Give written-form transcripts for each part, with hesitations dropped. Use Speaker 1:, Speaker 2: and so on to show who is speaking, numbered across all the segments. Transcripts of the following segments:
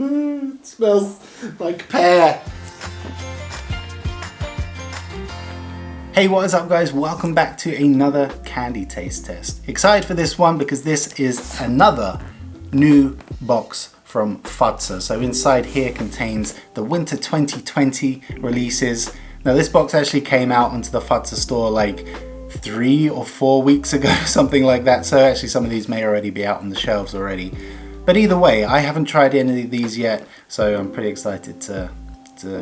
Speaker 1: It smells like pear. Hey, what is up guys? Welcome back to another candy taste test. Excited for this one because this is another new box from Fazer. So inside here contains the winter 2020 releases. Now this box actually came out onto the Fazer store like 3 or 4 weeks ago, something like that. So actually some of these may already be out on the shelves already. But either way, I haven't tried any of these yet, so I'm pretty excited to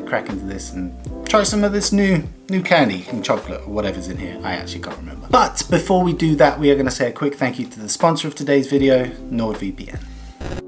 Speaker 1: crack into this and try some of this new candy and chocolate or whatever's in here. I actually can't remember. But before we do that, we are going to say a quick thank you to the sponsor of today's video, NordVPN.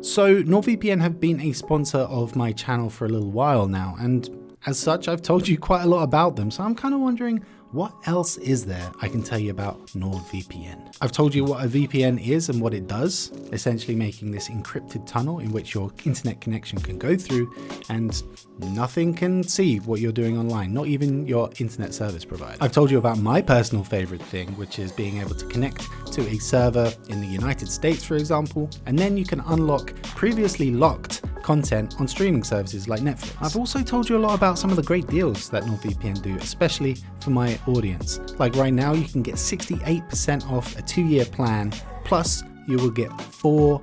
Speaker 1: So NordVPN have been a sponsor of my channel for a little while now, and as such I've told you quite a lot about them, so I'm kind of wondering what else is there I can tell you about NordVPN. I've told you what a VPN is and what it does, essentially making this encrypted tunnel in which your internet connection can go through and nothing can see what you're doing online, not even your internet service provider. I've told you about my personal favorite thing, which is being able to connect to a server in the United States, for example, and then you can unlock previously locked content on streaming services like Netflix. I've also told you a lot about some of the great deals that NordVPN do, especially for my audience. Like right now, you can get 68% off a 2-year plan, plus you will get 4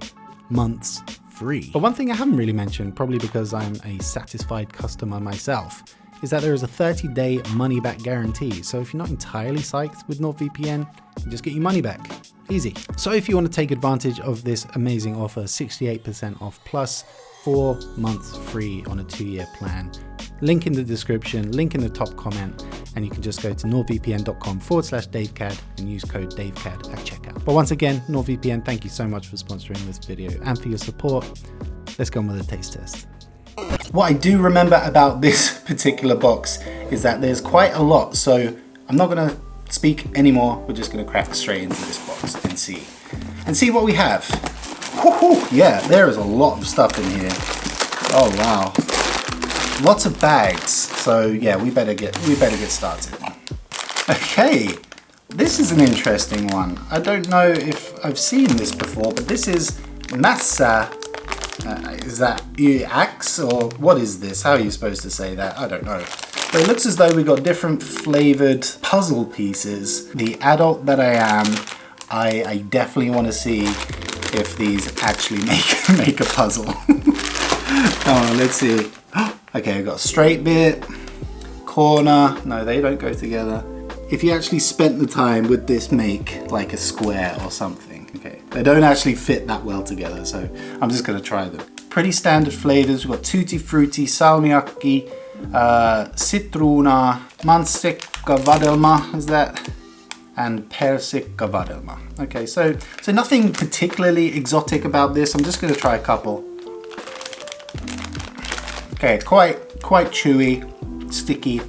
Speaker 1: months free. But one thing I haven't really mentioned, probably because I'm a satisfied customer myself, is that there is a 30-day money-back guarantee. So if you're not entirely psyched with NordVPN, you just get your money back. Easy. So if you want to take advantage of this amazing offer, 68% off plus 4 months free on a 2-year plan, link in the description, link in the top comment, and you can just go to nordvpn.com/DaveCAD and use code DaveCAD at checkout. But once again, NordVPN, thank you so much for sponsoring this video and for your support. Let's go on with the taste test. What I do remember about this particular box is that there's quite a lot, so I'm not going to speak anymore. We're just going to crack straight into this box and see what we have. Yeah, there is a lot of stuff in here. Oh wow, lots of bags. So yeah, we better get started. Okay, this is an interesting one. I don't know if I've seen this before, but this is massa. Is that EX or what is this? How are you supposed to say that? I don't know. But it looks as though we got different flavored puzzle pieces. The adult that I am, I definitely want to see if these actually make a puzzle. Oh, let's see. Okay, I've got a straight bit, corner. No, they don't go together. If you actually spent the time, would this make like a square or something? Okay, they don't actually fit that well together, so I'm just gonna try them. Pretty standard flavors. We've got tutti frutti, salmiakki, citruna, mansikka vadelma, is that? And persikka vadelma. Okay, so nothing particularly exotic about this. I'm just going to try a couple. Okay, quite chewy, sticky.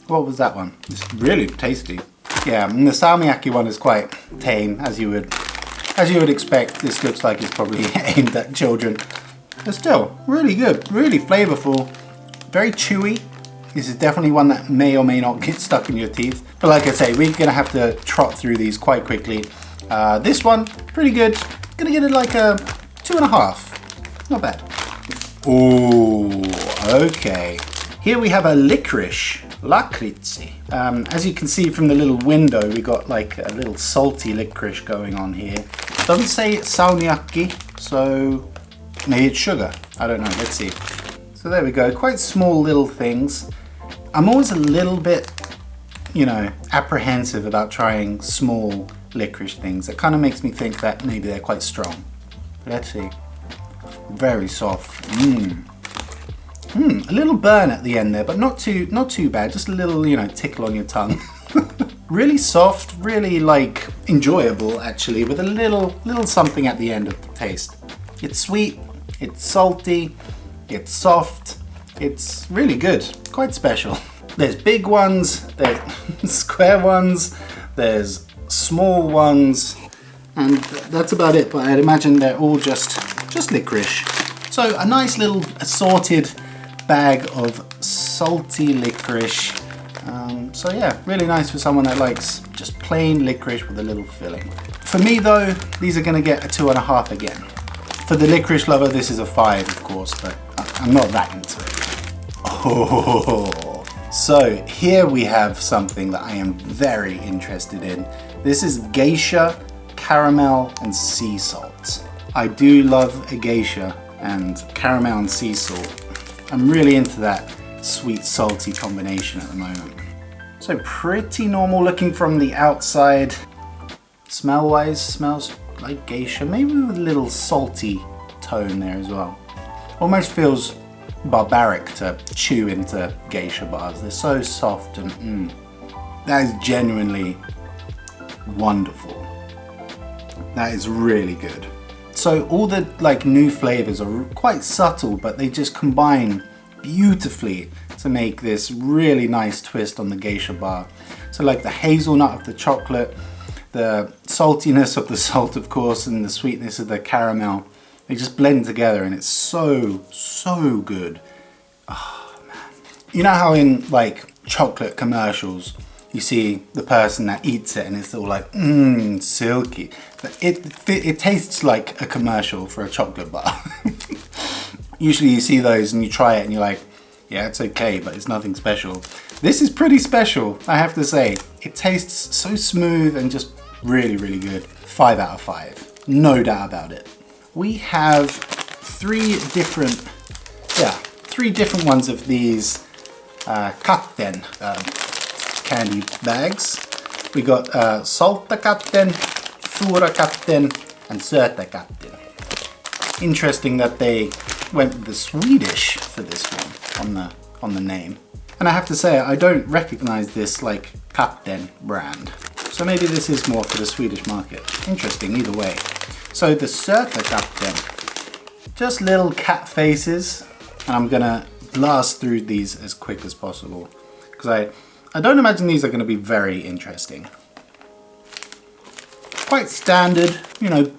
Speaker 1: What was that one? It's really tasty. Yeah, and the salmiakki one is quite tame, as you would expect. This looks like it's probably aimed at children, but still really good, really flavorful, very chewy. This is definitely one that may or may not get stuck in your teeth. But like I say, we're gonna have to trot through these quite quickly. This one, pretty good. Gonna get it like a 2.5. Not bad. Ooh, okay. Here we have a licorice, licorice. As you can see from the little window, we got like a little salty licorice going on here. Doesn't say it's salmiakki, so maybe it's sugar. I don't know, let's see. So there we go, quite small little things. I'm always a little bit, apprehensive about trying small licorice things. It kind of makes me think that maybe they're quite strong. But let's see. Very soft. A little burn at the end there, but not too bad. Just a little, tickle on your tongue. Really soft, really like enjoyable actually, with a little something at the end of the taste. It's sweet, it's salty, it's soft, it's really good, quite special. There's big ones, there's square ones, there's small ones, and that's about it, but I'd imagine they're all just licorice. So a nice little assorted bag of salty licorice. So yeah, really nice for someone that likes just plain licorice with a little filling. For me though, these are gonna get a 2.5 again. For For the licorice lover, this is a 5, of course, but I'm not that into it. Oh, so here we have something that I am very interested in. This is Geisha, caramel, and sea salt. I do love a Geisha and caramel and sea salt. I'm really into that sweet salty combination at the moment. So pretty normal looking from the outside. Smell wise, smells like Geisha, maybe with a little salty tone there as well. Almost feels barbaric to chew into Geisha bars. They're so soft and that is genuinely wonderful. That is really good. So all the like new flavors are quite subtle, but they just combine beautifully to make this really nice twist on the Geisha bar. So like the hazelnut of the chocolate, the saltiness of the salt, of course, and the sweetness of the caramel, they just blend together and it's so good. Oh man. You know how in like chocolate commercials, you see the person that eats it and it's all like, silky. It tastes like a commercial for a chocolate bar. Usually you see those and you try it and you're like, yeah, it's okay, but it's nothing special. This is pretty special, I have to say. It tastes so smooth and just really good. 5 out of 5, no doubt about it. We have three different ones of these katten candy bags. We got salta katten, sura katten, and söta katten. Interesting that they went with the Swedish for this one on the name. And I have to say, I don't recognize this like katten brand. So maybe this is more for the Swedish market. Interesting either way. So the söta katten, just little cat faces. And I'm gonna blast through these as quick as possible because I don't imagine these are gonna be very interesting. Quite standard, you know,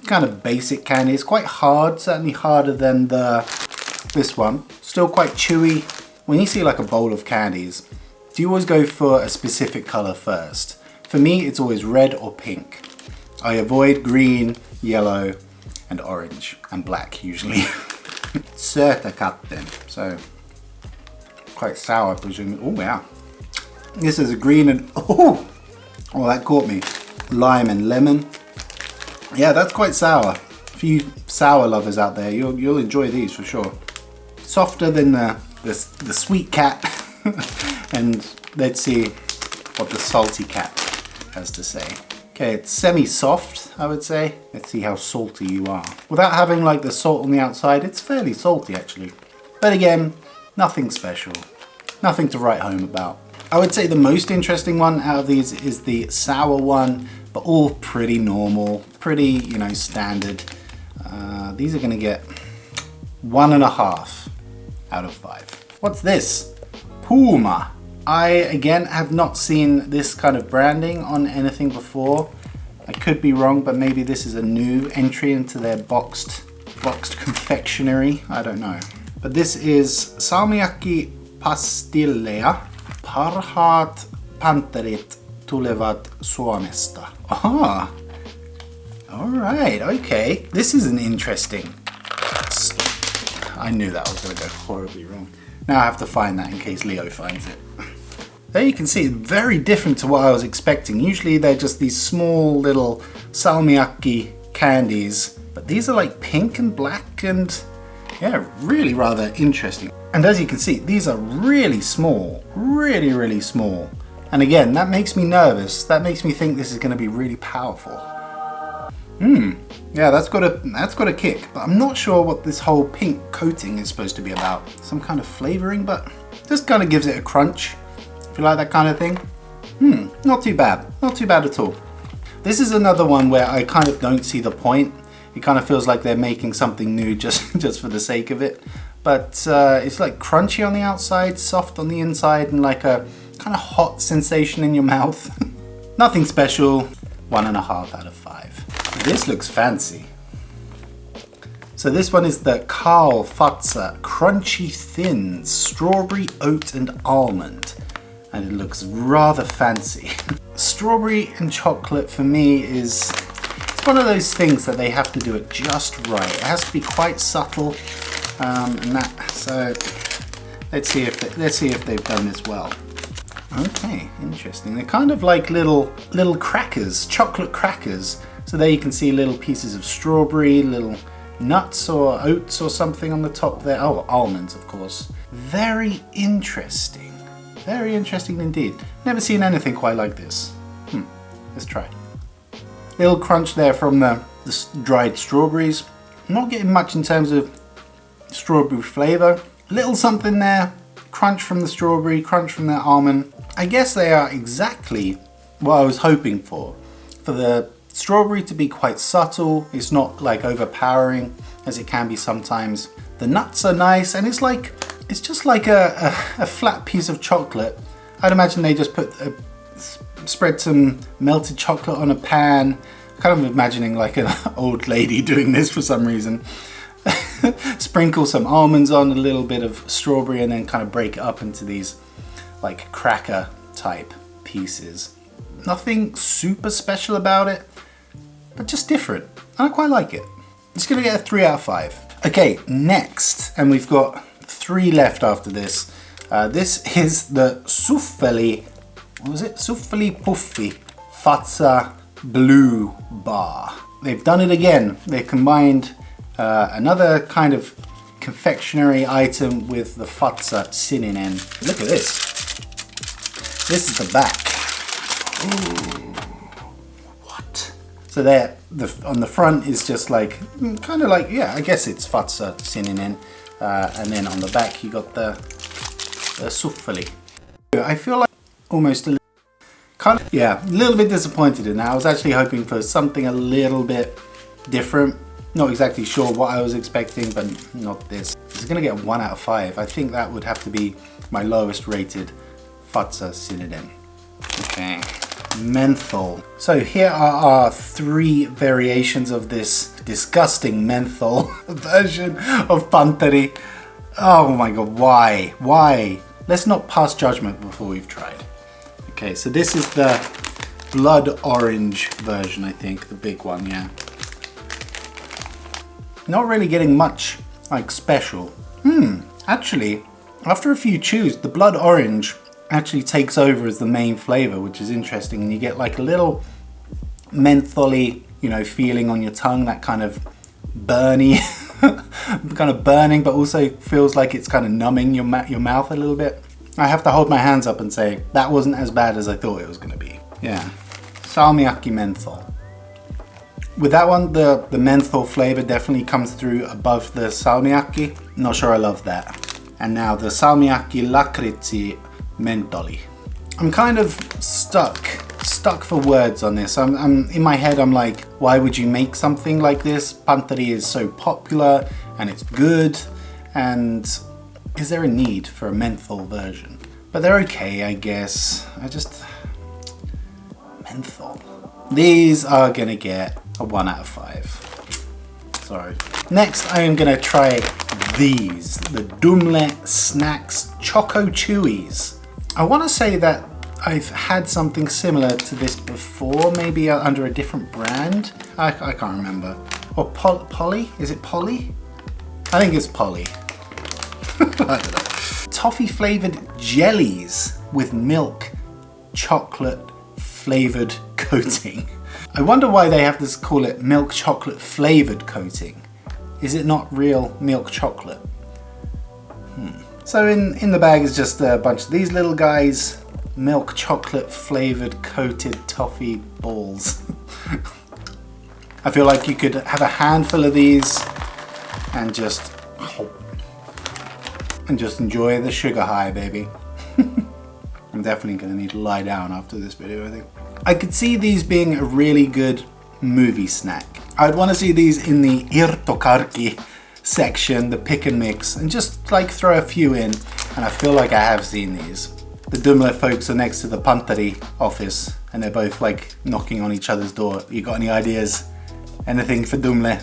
Speaker 1: kind of basic candy. It's quite hard, certainly harder than this one. Still quite chewy. When you see like a bowl of candies, do you always go for a specific color first? For me, it's always red or pink. I avoid green, yellow, and orange, and black usually. Söta katten, so quite sour, presumably. Oh yeah. This is a green and, oh that caught me. Lime and lemon. Yeah, that's quite sour. For you sour lovers out there, you'll enjoy these for sure. Softer than the sweet cat. And let's see what the salty cat has to say. Okay, it's semi-soft, I would say. Let's see how salty you are. Without having like the salt on the outside, it's fairly salty actually. But again, nothing special. Nothing to write home about. I would say the most interesting one out of these is the sour one, but all pretty normal, pretty, you know, standard. These are gonna get 1.5 out of 5. What's this? Puma. I, again, have not seen this kind of branding on anything before. I could be wrong, but maybe this is a new entry into their boxed confectionery. I don't know. But this is salmiakki pastilles. Parhaat Panterit tulevat Suomesta. Aha! Alright, okay. This is an interesting... I knew that was going to go horribly wrong. Now I have to find that in case Leo finds it. There you can see, very different to what I was expecting. Usually they're just these small little salmiakki candies, but these are like pink and black and yeah, really rather interesting. And as you can see, these are really small, really small. And again, that makes me nervous. That makes me think this is going to be really powerful. Yeah, that's got a kick, but I'm not sure what this whole pink coating is supposed to be about. Some kind of flavoring, but just kind of gives it a crunch. If you like that kind of thing. Not too bad. Not too bad at all. This is another one where I kind of don't see the point. It kind of feels like they're making something new just for the sake of it. But it's like crunchy on the outside, soft on the inside, and like a kind of hot sensation in your mouth. Nothing special. 1.5 out of 5. This looks fancy. So this one is the Fazer Crunchy Thins Strawberry, Oat and Almond. And it looks rather fancy. Strawberry and chocolate for me is It's one of those things that they have to do it just right. It has to be quite subtle, so let's see if they've done this well. Okay, interesting. They're kind of like little crackers, chocolate crackers. So there you can see little pieces of strawberry, little nuts or oats or something on the top there. Oh, almonds, of course. Very interesting. Very interesting indeed. Never seen anything quite like this. Let's try. Little crunch there from the dried strawberries. Not getting much in terms of strawberry flavor. Little something there. Crunch from the strawberry, crunch from the almond. I guess they are exactly what I was hoping for. For the strawberry to be quite subtle, it's not like overpowering as it can be sometimes. The nuts are nice, and it's just like a flat piece of chocolate. I'd imagine they just spread some melted chocolate on a pan. Kind of imagining like an old lady doing this for some reason. Sprinkle some almonds on, a little bit of strawberry, and then kind of break it up into these like cracker type pieces. Nothing super special about it, but just different. I quite like it. It's gonna get a 3 out of 5. Okay, next, and we've got 3 left after this. This is the Suffeli, what was it? Suffeli Puffy Fazer Blue Bar. They've done it again. They combined another kind of confectionery item with the Fazer Sininen. Look at this. This is the back. Ooh. What? So there, on the front is just like, kind of like, yeah, I guess it's Fazer Sininen. And then on the back you got the Suffeli. I feel like almost a little bit disappointed in that. I was actually hoping for something a little bit different. Not exactly sure what I was expecting, but not this. It's gonna get 1 out of 5. I think that would have to be my lowest rated Fazer Sininen. Okay, menthol. So here are our 3 variations of this disgusting menthol version of Panteri. Oh my god, why? Why? Let's not pass judgment before we've tried. Okay, so this is the blood orange version, I think, the big one, yeah. Not really getting much like special. Actually, after a few chews, the blood orange actually takes over as the main flavor, which is interesting, and you get like a little mentholy, you know, feeling on your tongue, that kind of burny, kind of burning, but also feels like it's kind of numbing your mouth a little bit. I have to hold my hands up and say that wasn't as bad as I thought it was going to be. Yeah, salmiakki menthol. With that one, the menthol flavor definitely comes through above the salmiakki. Not sure I love that. And now the salmiakki licorice mentholi. I'm kind of stuck for words on this. I'm in my head, I'm like, why would you make something like this? Panteri is so popular and it's good, and is there a need for a menthol version? But they're okay, I guess. Menthol. These are gonna get a 1 out of 5. Sorry. Next, I am gonna try these, the Dumle Snacks Choco Chewies. I wanna say that I've had something similar to this before, maybe under a different brand. I can't remember. Or Polly? Is it Polly? I think it's Polly. I don't know. Toffee flavored jellies with milk chocolate flavored coating. I wonder why they have to call it milk chocolate flavored coating. Is it not real milk chocolate? So in the bag is just a bunch of these little guys. Milk chocolate flavored coated toffee balls. I feel like you could have a handful of these and just enjoy the sugar high, baby. I'm definitely gonna need to lie down after this video, I think. I could see these being a really good movie snack. I'd want to see these in the irtokarki section, the pick and mix, and just like throw a few in, and I feel like I have seen these. The Dumle folks are next to the Panteri office, and they're both like knocking on each other's door. You got any ideas? Anything for Dumle?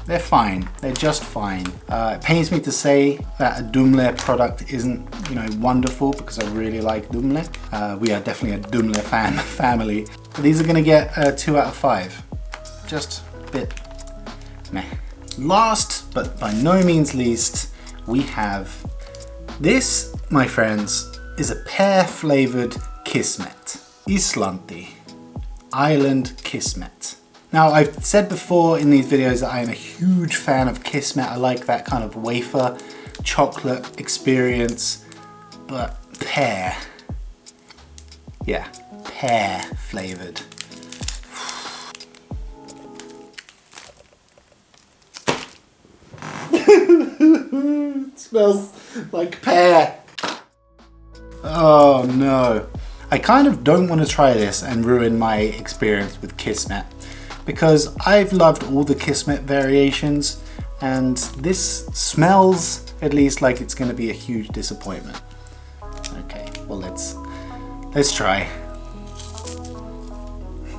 Speaker 1: They're fine. They're just fine. It pains me to say that a Dumle product isn't, you know, wonderful, because I really like Dumle. We are definitely a Dumle family. But these are gonna get a 2 out of 5. just a bit meh. Last, but by no means least, we have this, my friends, is a pear flavored kismet. Islanti, island kismet. Now, I've said before in these videos that I am a huge fan of kismet. I like that kind of wafer chocolate experience, but pear, yeah, pear flavored. It smells like pear. Oh no. I kind of don't want to try this and ruin my experience with kismet, because I've loved all the kismet variations, and this smells at least like it's going to be a huge disappointment. Okay, well let's try.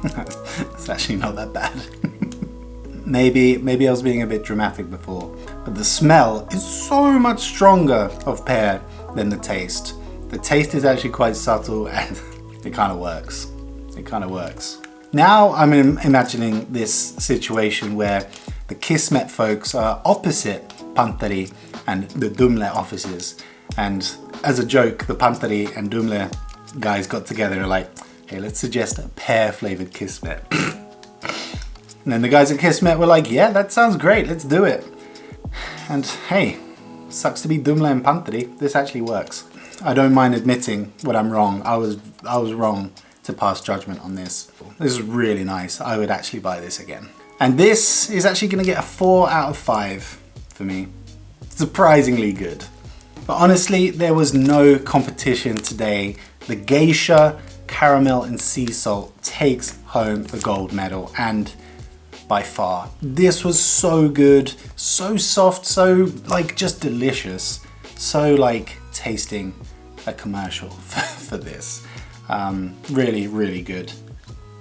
Speaker 1: It's actually not that bad. Maybe I was being a bit dramatic before, but the smell is so much stronger of pear than the taste. The taste is actually quite subtle, and it kind of works. It kind of works. Now I'm imagining this situation where the kismet folks are opposite Panteri and the Dumle offices, and as a joke, the Panteri and Dumle guys got together and were like, hey, let's suggest a pear flavored kismet. And then the guys at Kismet were like, yeah, that sounds great, let's do it. And hey, sucks to be Dumle and Panteri, this actually works. I don't mind admitting when I'm wrong. I was wrong to pass judgment on this. This is really nice. I would actually buy this again. And this is actually gonna get a 4 out of 5 for me. Surprisingly good. But honestly, there was no competition today. The Geisha caramel and sea salt takes home the gold medal, and by far. This was so good, so soft, so like just delicious. So like tasting a commercial for this. Really, really good.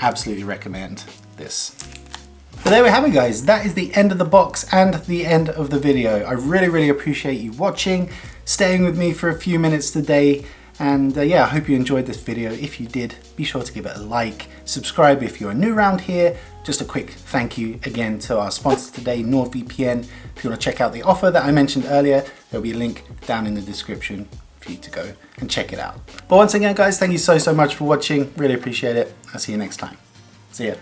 Speaker 1: Absolutely recommend this. But there we have it, guys. That is the end of the box and the end of the video. I really, really appreciate you watching, staying with me for a few minutes today. And yeah, I hope you enjoyed this video. If you did, be sure to give it a like, subscribe if you're new around here. Just a quick thank you again to our sponsor today, NordVPN. If you want to check out the offer that I mentioned earlier, there'll be a link down in the description for you to go and check it out. But once again, guys, thank you so much for watching. Really appreciate it. I'll see you next time. See ya.